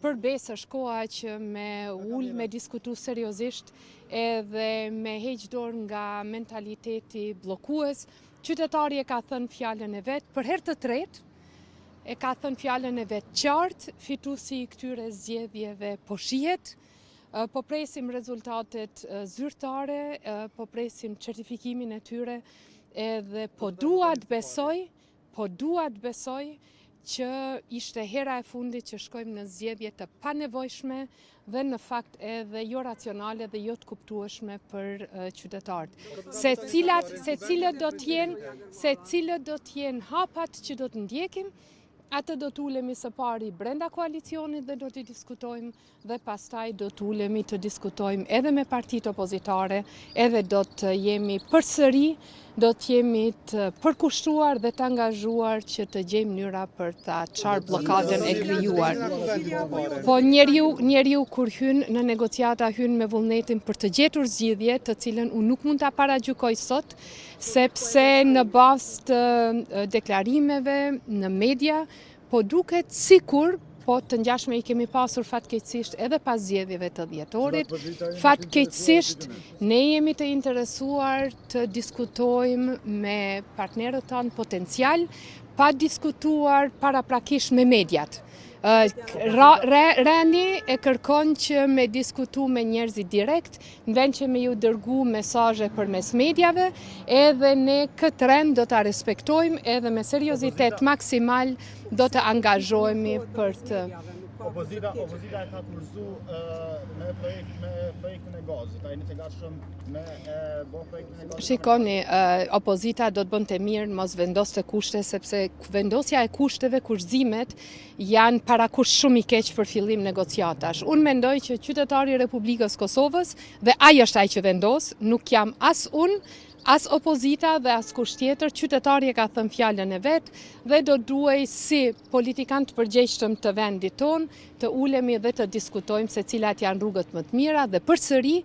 përbes është koha që me diskutu seriozisht edhe me heq dorë nga mentaliteti bllokues. Qytetari e ka thënë fjalën e vet për herë të tretë, e ka thënë fjalën e vet qartë, fituesi i këtyre zgjedhjeve po shihet. Po presim rezultatet zyrtare, po presim certifikimin e tyre edhe po duat besoj që ishte hera e fundit që shkojmë në zgjedhje të panevojshme dhe në fakt edhe jo racionale dhe jo të kuptueshme për qytetarët. Se cilët do t'jenë hapat që do të ndjekim, atë do t'ulemi së pari brenda koalicionit dhe do t'i diskutojmë dhe pastaj do t'ulemi të diskutojmë edhe me partitë opozitare, edhe do të jemi përsëri, do të jemi të përkushtuar dhe të angazhuar që të gjejmë mënyra për ta çarë bllokadën e krijuar. Po njeriu kur hyn në negociata hyn me vullnetin për të gjetur zgjidhje, të cilën unë nuk mund ta paragjykoj sot, sepse në bazë të deklarimeve në media, po duket sikur po të ngjashme i kemi pasur fatkeqësisht edhe pas zgjedhjeve të dhjetorit. Fatkeqësisht ne jemi të interesuar të diskutojmë me partnerët tanë potencial, pa diskutuar paraprakisht me mediat. Rendi e kërkon që me diskutu me njerëzit direkt, në vend që me ju dërgu mesazhe përmes mediave, edhe ne këtë rend do ta respektojmë edhe me seriozitet maksimal do të angazhohemi për të. Opozita e ka kurzu me projektin e gazit, a jeni të gatshëm me bërë projektin e gazit? Shikoni, opozita do të bënte mirë mos vendoste kushte, sepse vendosja e kushteve, kushtimet janë parakusht shumë i keq për fillim negociatash. Unë mendoj që qytetari i Republikës Kosovës, dhe ai është ai që vendos, nuk jam as unë, as opozita dhe as kusht tjetër, qytetari e ka thënë fjalën e vet dhe do duhej si politikan të përgjegjshëm të vendit tonë të ulemi dhe të diskutojmë se cilat janë rrugët më të mira dhe përsëri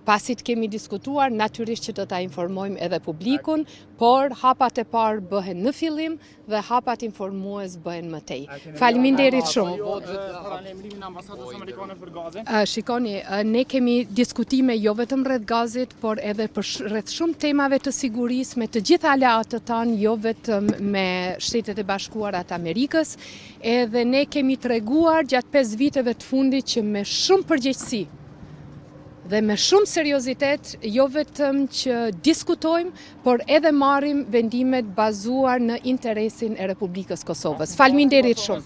pasi të kemi diskutuar, natyrisht që do ta informojmë edhe publikun, por hapat e parë bëhen në fillim dhe hapat informues bëhen më tej. Faleminderit shumë. Paralajmërimin e ambasadës amerikane për gazin? Shikoni, ne kemi diskutime jo vetëm rreth gazit, por edhe rreth shumë temave të sigurisë me të gjitha aleatët tanë, jo vetëm me Shtetet e Bashkuara të Amerikës, edhe ne kemi treguar gjatë 5 viteve të fundit që me shumë përgjegjësi dhe me shumë seriozitet, jo vetëm që diskutojmë, por edhe marrim vendimet bazuar në interesin e Republikës Kosovës. Faleminderit shumë.